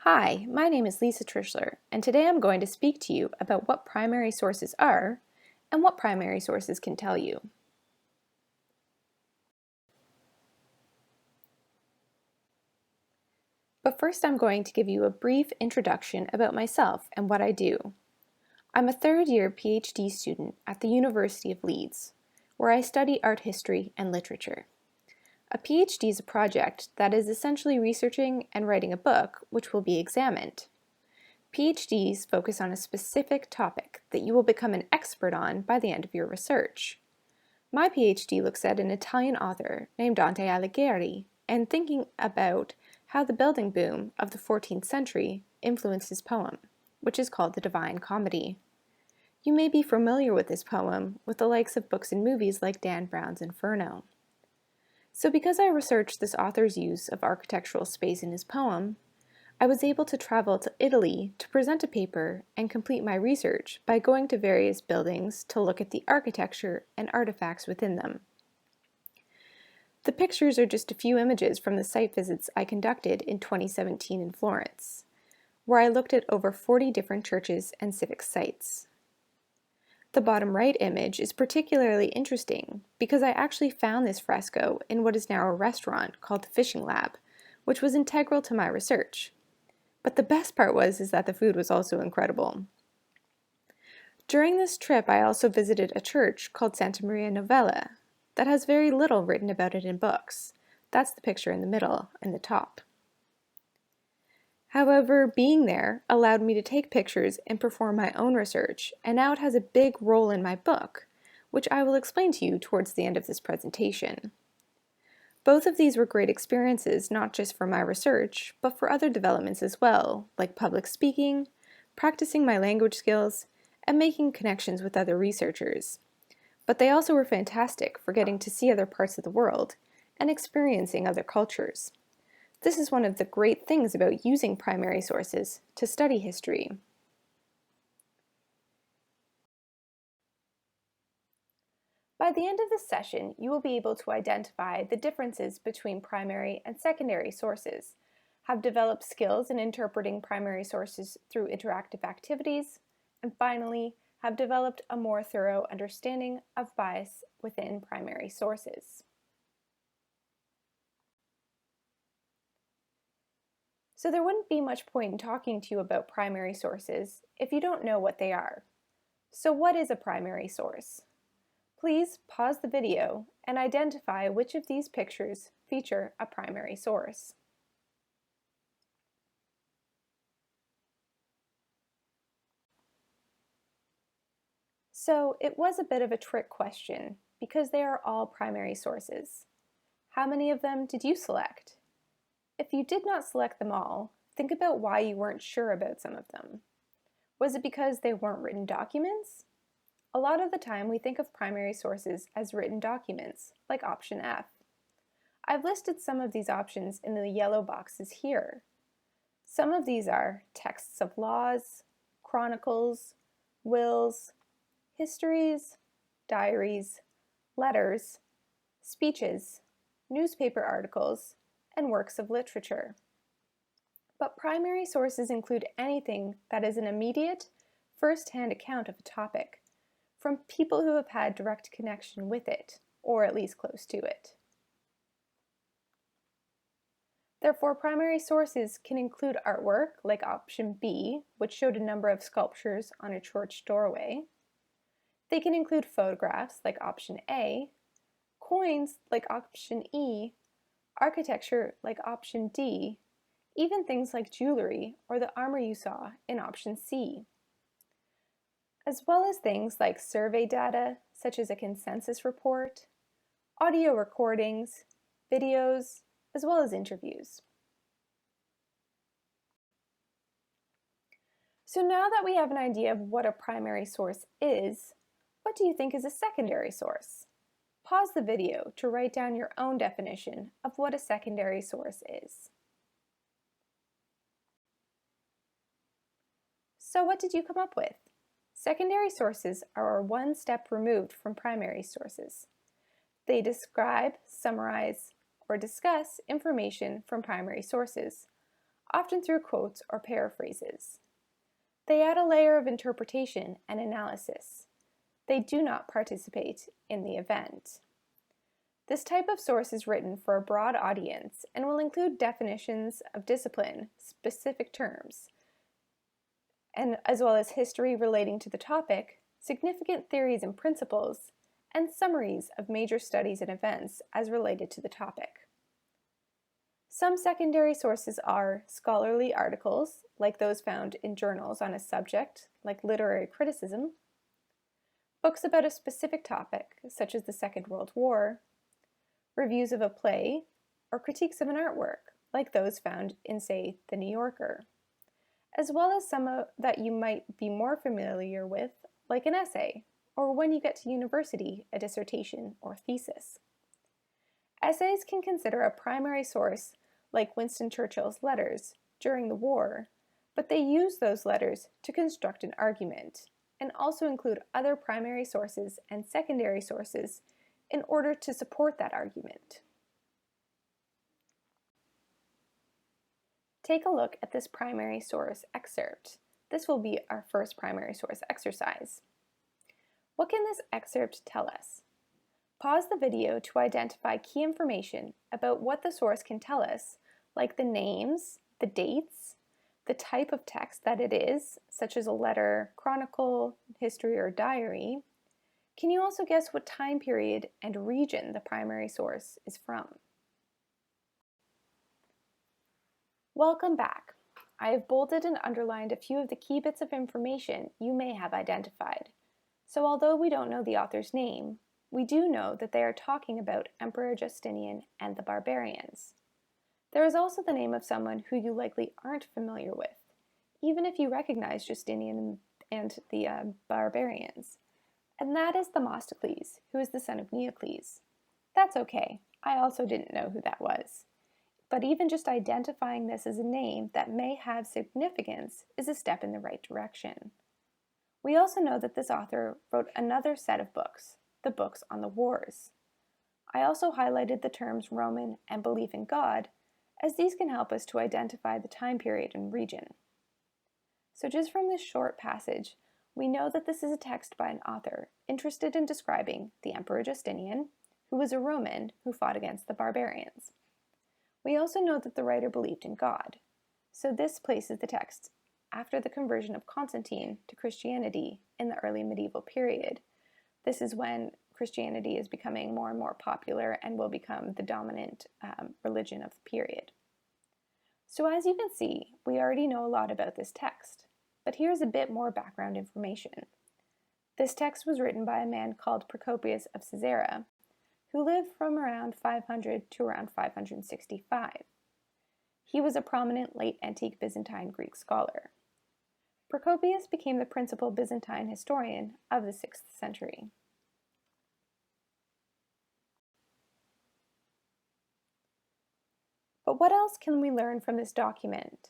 Hi, my name is Lisa Trischler, and today I'm going to speak to you about what primary sources are and what primary sources can tell you. But first I'm going to give you a brief introduction about myself and what I do. I'm a third-year PhD student at the University of Leeds, where I study art history and literature. A PhD is a project that is essentially researching and writing a book which will be examined. PhDs focus on a specific topic that you will become an expert on by the end of your research. My PhD looks at an Italian author named Dante Alighieri and thinking about how the building boom of the 14th century influenced his poem, which is called the Divine Comedy. You may be familiar with this poem with the likes of books and movies like Dan Brown's Inferno. So because I researched this author's use of architectural space in his poem, I was able to travel to Italy to present a paper and complete my research by going to various buildings to look at the architecture and artifacts within them. The pictures are just a few images from the site visits I conducted in 2017 in Florence, where I looked at over 40 different churches and civic sites. The bottom right image is particularly interesting because I actually found this fresco in what is now a restaurant called the Fishing Lab, which was integral to my research. But the best part is that the food was also incredible. During this trip, I also visited a church called Santa Maria Novella that has very little written about it in books. That's the picture in the middle and the top. However, being there allowed me to take pictures and perform my own research, and now it has a big role in my book, which I will explain to you towards the end of this presentation. Both of these were great experiences, not just for my research, but for other developments as well, like public speaking, practicing my language skills, and making connections with other researchers. But they also were fantastic for getting to see other parts of the world and experiencing other cultures. This is one of the great things about using primary sources to study history. By the end of this session, you will be able to identify the differences between primary and secondary sources, have developed skills in interpreting primary sources through interactive activities, and finally, have developed a more thorough understanding of bias within primary sources. So there wouldn't be much point in talking to you about primary sources if you don't know what they are. So what is a primary source? Please pause the video and identify which of these pictures feature a primary source. So it was a bit of a trick question because they are all primary sources. How many of them did you select? If you did not select them all, think about why you weren't sure about some of them. Was it because they weren't written documents? A lot of the time we think of primary sources as written documents, like option F. I've listed some of these options in the yellow boxes here. Some of these are texts of laws, chronicles, wills, histories, diaries, letters, speeches, newspaper articles, and works of literature. But primary sources include anything that is an immediate, first-hand account of a topic, from people who have had direct connection with it, or at least close to it. Therefore, primary sources can include artwork, like option B, which showed a number of sculptures on a church doorway. They can include photographs, like option A, coins, like option E, architecture, like option D, even things like jewelry or the armor you saw in option C, as well as things like survey data, such as a consensus report, audio recordings, videos, as well as interviews. So now that we have an idea of what a primary source is, what do you think is a secondary source? Pause the video to write down your own definition of what a secondary source is. So what did you come up with? Secondary sources are one step removed from primary sources. They describe, summarize, or discuss information from primary sources, often through quotes or paraphrases. They add a layer of interpretation and analysis. They do not participate in the event. This type of source is written for a broad audience and will include definitions of discipline, specific terms, and as well as history relating to the topic, significant theories and principles, and summaries of major studies and events as related to the topic. Some secondary sources are scholarly articles, like those found in journals on a subject, like literary criticism, books about a specific topic, such as the Second World War, reviews of a play, or critiques of an artwork, like those found in, say, The New Yorker, as well as some that you might be more familiar with, like an essay, or when you get to university, a dissertation or thesis. Essays can consider a primary source, like Winston Churchill's letters during the war, but they use those letters to construct an argument, and also include other primary sources and secondary sources in order to support that argument. Take a look at this primary source excerpt. This will be our first primary source exercise. What can this excerpt tell us? Pause the video to identify key information about what the source can tell us, like the names, the dates, the type of text that it is, such as a letter, chronicle, history, or diary. Can you also guess what time period and region the primary source is from? Welcome back. I have bolded and underlined a few of the key bits of information you may have identified. So although we don't know the author's name, we do know that they are talking about Emperor Justinian and the barbarians. There is also the name of someone who you likely aren't familiar with, even if you recognize Justinian and the barbarians. And that is Themistocles, who is the son of Neocles. That's okay, I also didn't know who that was. But even just identifying this as a name that may have significance is a step in the right direction. We also know that this author wrote another set of books, the books on the wars. I also highlighted the terms Roman and belief in God, as these can help us to identify the time period and region. So just from this short passage, we know that this is a text by an author interested in describing the Emperor Justinian, who was a Roman who fought against the barbarians. We also know that the writer believed in God, so this places the text after the conversion of Constantine to Christianity in the early medieval period. This is when Christianity is becoming more and more popular and will become the dominant religion of the period. So as you can see, we already know a lot about this text. But here's a bit more background information. This text was written by a man called Procopius of Caesarea, who lived from around 500 to around 565. He was a prominent late antique Byzantine Greek scholar. Procopius became the principal Byzantine historian of the 6th century. But what else can we learn from this document?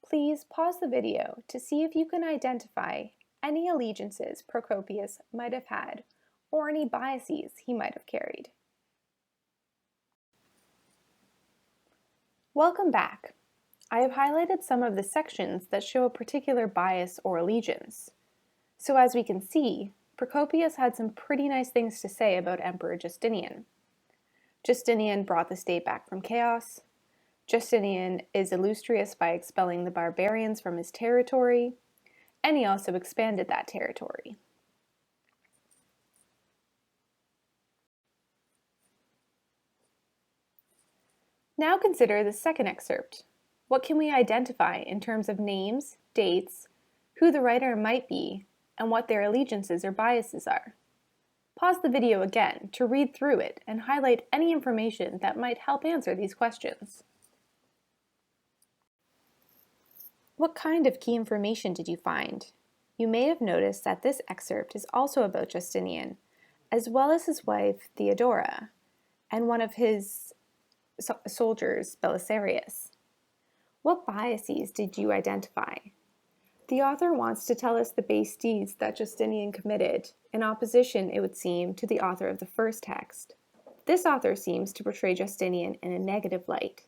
Please pause the video to see if you can identify any allegiances Procopius might have had or any biases he might have carried. Welcome back. I have highlighted some of the sections that show a particular bias or allegiance. So as we can see, Procopius had some pretty nice things to say about Emperor Justinian. Justinian brought the state back from chaos. Justinian is illustrious by expelling the barbarians from his territory, and he also expanded that territory. Now consider the second excerpt. What can we identify in terms of names, dates, who the writer might be, and what their allegiances or biases are? Pause the video again to read through it and highlight any information that might help answer these questions. What kind of key information did you find? You may have noticed that this excerpt is also about Justinian, as well as his wife Theodora, and one of his soldiers, Belisarius. What biases did you identify? The author wants to tell us the base deeds that Justinian committed, in opposition, it would seem, to the author of the first text. This author seems to portray Justinian in a negative light.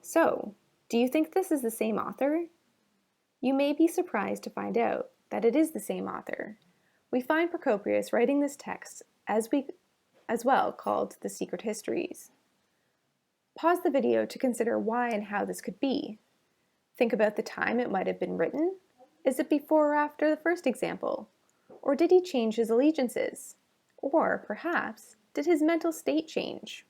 So, Do you think this is the same author? You may be surprised to find out that it is the same author. We find Procopius writing this text as well called The Secret Histories. Pause the video to consider why and how this could be. Think about the time it might have been written. Is it before or after the first example? Or did he change his allegiances? Or perhaps, did his mental state change?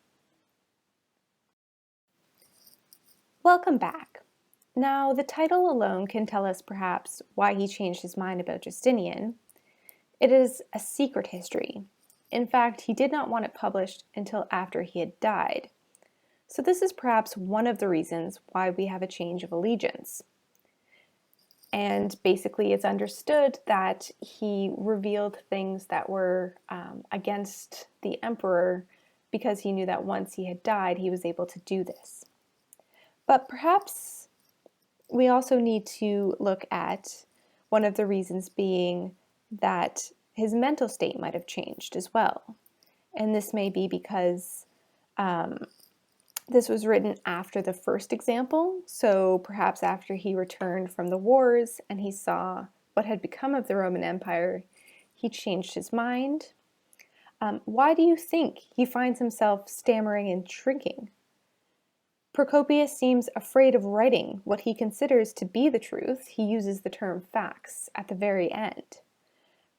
Welcome back. Now, the title alone can tell us perhaps why he changed his mind about Justinian. It is a secret history. In fact, he did not want it published until after he had died. So this is perhaps one of the reasons why we have a change of allegiance. And basically it's understood that he revealed things that were against the emperor because he knew that once he had died, he was able to do this. But perhaps we also need to look at one of the reasons being that his mental state might have changed as well. And this may be because this was written after the first example, so perhaps after he returned from the wars and he saw what had become of the Roman Empire, he changed his mind. Why do you think he finds himself stammering and shrinking? Procopius seems afraid of writing what he considers to be the truth. He uses the term facts at the very end.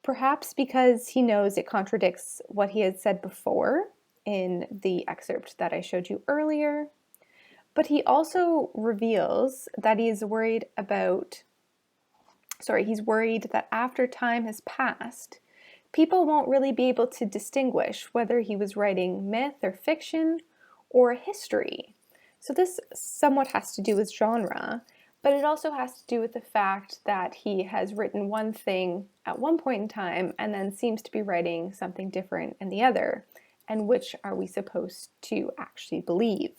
Perhaps because he knows it contradicts what he had said before in the excerpt that I showed you earlier, but he also reveals that he's worried that after time has passed, people won't really be able to distinguish whether he was writing myth or fiction or history. So this somewhat has to do with genre, but it also has to do with the fact that he has written one thing at one point in time and then seems to be writing something different in the other. And which are we supposed to actually believe?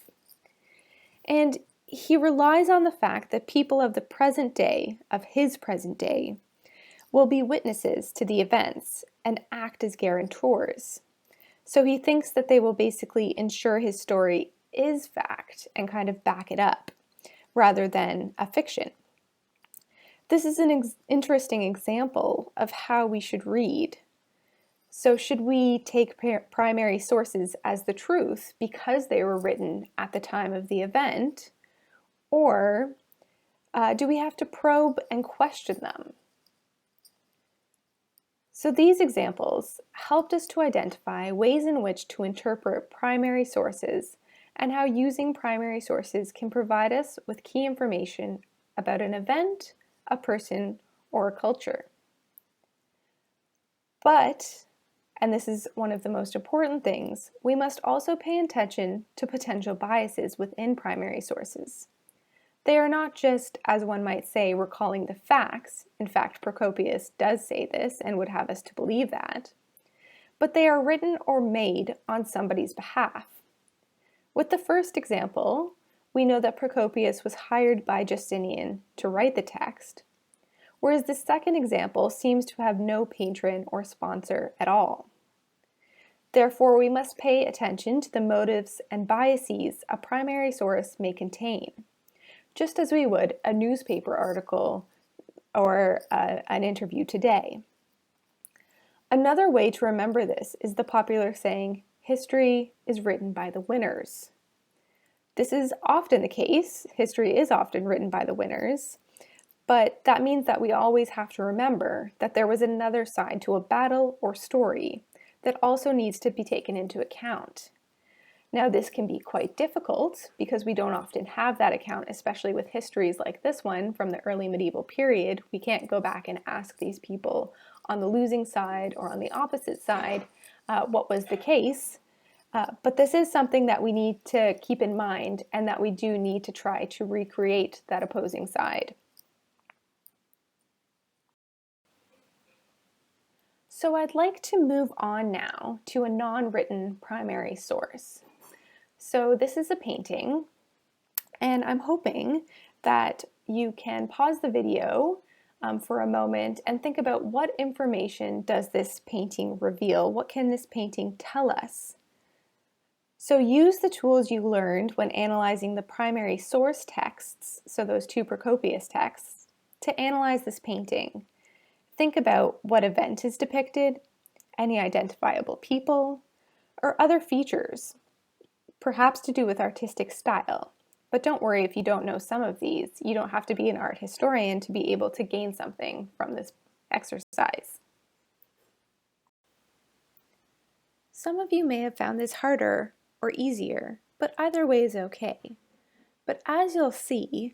And he relies on the fact that people of the present day, of his present day, will be witnesses to the events and act as guarantors. So he thinks that they will basically ensure his story is fact and kind of back it up, rather than a fiction. This is an interesting example of how we should read. So should we take primary sources as the truth because they were written at the time of the event, or do we have to probe and question them? So these examples helped us to identify ways in which to interpret primary sources and how using primary sources can provide us with key information about an event, a person, or a culture. But, and this is one of the most important things, we must also pay attention to potential biases within primary sources. They are not just, as one might say, recalling the facts. In fact, Procopius does say this and would have us to believe that. But they are written or made on somebody's behalf. With the first example, we know that Procopius was hired by Justinian to write the text, whereas the second example seems to have no patron or sponsor at all. Therefore, we must pay attention to the motives and biases a primary source may contain, just as we would a newspaper article or an interview today. Another way to remember this is the popular saying, history is written by the winners. This is often the case. History is often written by the winners, but that means that we always have to remember that there was another side to a battle or story that also needs to be taken into account. Now, this can be quite difficult because we don't often have that account, especially with histories like this one from the early medieval period. We can't go back and ask these people on the losing side or on the opposite side what was the case. But this is something that we need to keep in mind and that we do need to try to recreate that opposing side. So I'd like to move on now to a non-written primary source. So this is a painting, and I'm hoping that you can pause the video for a moment and think about what information does this painting reveal? What can this painting tell us? So use the tools you learned when analyzing the primary source texts, so those two Procopius texts, to analyze this painting. Think about what event is depicted, any identifiable people, or other features, perhaps to do with artistic style. But don't worry if you don't know some of these. You don't have to be an art historian to be able to gain something from this exercise. Some of you may have found this harder or easier, but either way is okay. But as you'll see,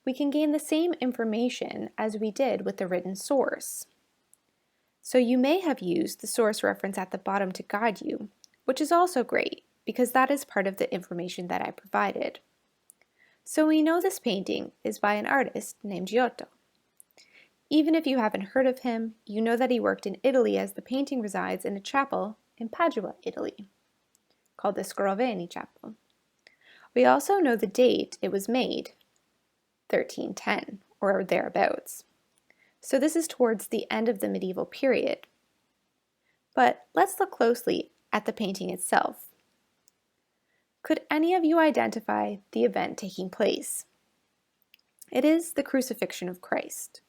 we can gain the same information as we did with the written source. So you may have used the source reference at the bottom to guide you, which is also great because that is part of the information that I provided. So we know this painting is by an artist named Giotto. Even if you haven't heard of him, you know that he worked in Italy as the painting resides in a chapel in Padua, Italy, called the Scrovegni Chapel. We also know the date it was made, 1310 or thereabouts. So this is towards the end of the medieval period. But let's look closely at the painting itself. Could any of you identify the event taking place? It is the crucifixion of Christ,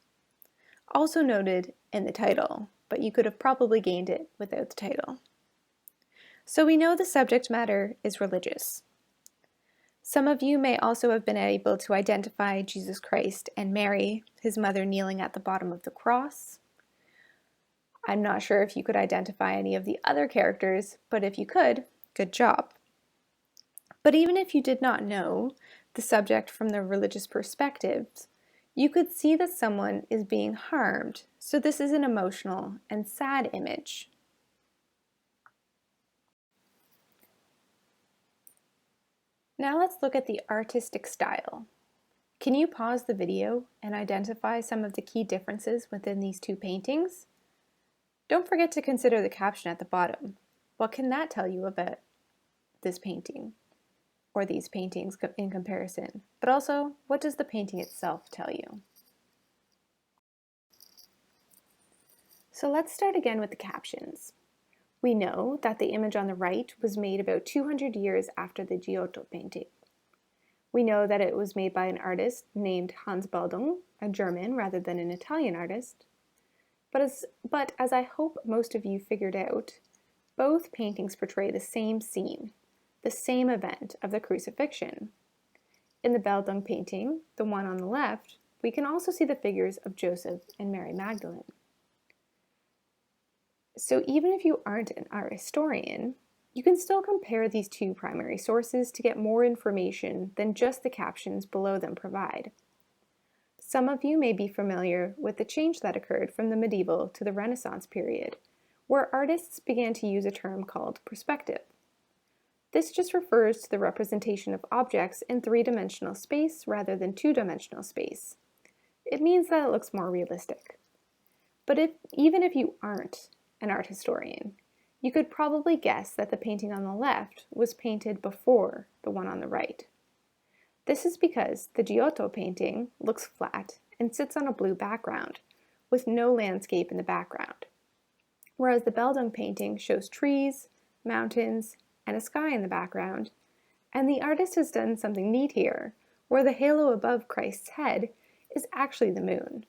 also noted in the title, but you could have probably gained it without the title. So we know the subject matter is religious. Some of you may also have been able to identify Jesus Christ and Mary, his mother, kneeling at the bottom of the cross. I'm not sure if you could identify any of the other characters, but if you could, good job. But even if you did not know the subject from the religious perspectives, you could see that someone is being harmed, so this is an emotional and sad image. Now let's look at the artistic style. Can you pause the video and identify some of the key differences within these two paintings? Don't forget to consider the caption at the bottom. What can that tell you about this painting or these paintings in comparison? But also, what does the painting itself tell you? So let's start again with the captions. We know that the image on the right was made about 200 years after the Giotto painting. We know that it was made by an artist named Hans Baldung, a German rather than an Italian artist. But as I hope most of you figured out, both paintings portray the same scene, the same event of the crucifixion. In the Baldung painting, the one on the left, we can also see the figures of Joseph and Mary Magdalene. So even if you aren't an art historian, you can still compare these two primary sources to get more information than just the captions below them provide. Some of you may be familiar with the change that occurred from the medieval to the Renaissance period, where artists began to use a term called perspective. This just refers to the representation of objects in three-dimensional space rather than two-dimensional space. It means that it looks more realistic. But even if you aren't an art historian, you could probably guess that the painting on the left was painted before the one on the right. This is because the Giotto painting looks flat and sits on a blue background, with no landscape in the background, whereas the Baldung painting shows trees, mountains, and a sky in the background, and the artist has done something neat here, where the halo above Christ's head is actually the moon.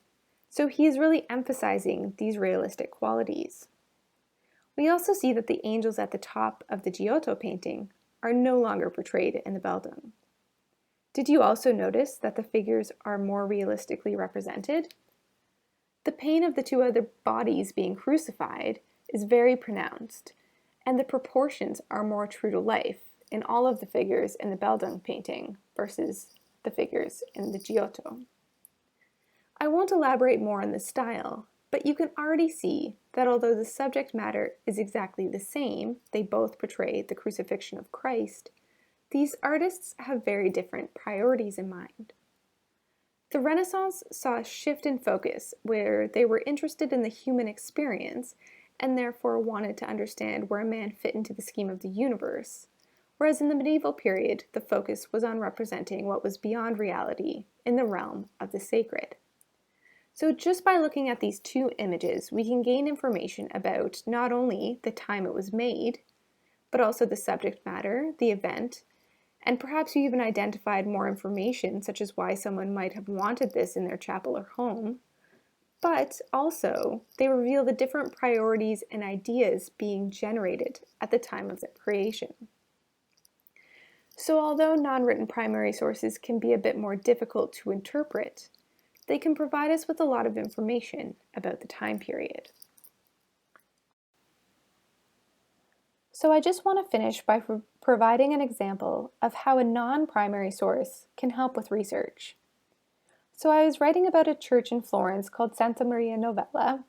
So he is really emphasizing these realistic qualities. We also see that the angels at the top of the Giotto painting are no longer portrayed in the Baldung. Did you also notice that the figures are more realistically represented? The pain of the two other bodies being crucified is very pronounced, and the proportions are more true to life in all of the figures in the Baldung painting versus the figures in the Giotto. I won't elaborate more on the style, but you can already see that although the subject matter is exactly the same, they both portray the crucifixion of Christ, these artists have very different priorities in mind. The Renaissance saw a shift in focus where they were interested in the human experience and therefore wanted to understand where man fit into the scheme of the universe, whereas in the medieval period, the focus was on representing what was beyond reality in the realm of the sacred. So just by looking at these two images, we can gain information about not only the time it was made, but also the subject matter, the event, and perhaps you even identified more information, such as why someone might have wanted this in their chapel or home. But also, they reveal the different priorities and ideas being generated at the time of their creation. So although non-written primary sources can be a bit more difficult to interpret, they can provide us with a lot of information about the time period. So I just want to finish by providing an example of how a non-primary source can help with research. So I was writing about a church in Florence called Santa Maria Novella,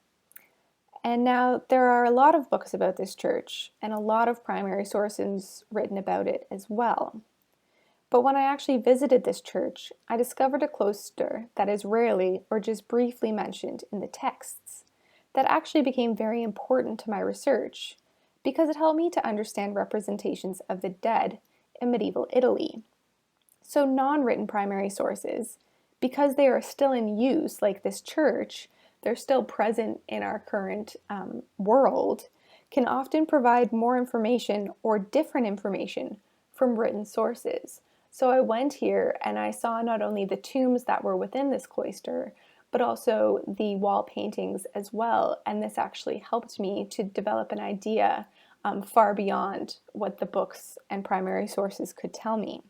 and now there are a lot of books about this church and a lot of primary sources written about it as well. But when I actually visited this church, I discovered a cloister that is rarely or just briefly mentioned in the texts that actually became very important to my research because it helped me to understand representations of the dead in medieval Italy. So non-written primary sources, because they are still in use, like this church, they're still present in our current world, can often provide more information or different information from written sources. So I went here and I saw not only the tombs that were within this cloister, but also the wall paintings as well. And this actually helped me to develop an idea far beyond what the books and primary sources could tell me.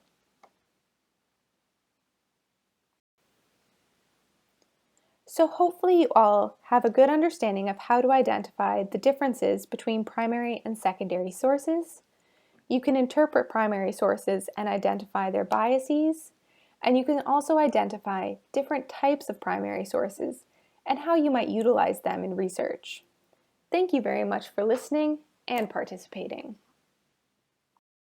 So hopefully you all have a good understanding of how to identify the differences between primary and secondary sources. You can interpret primary sources and identify their biases, and you can also identify different types of primary sources and how you might utilize them in research. Thank you very much for listening and participating.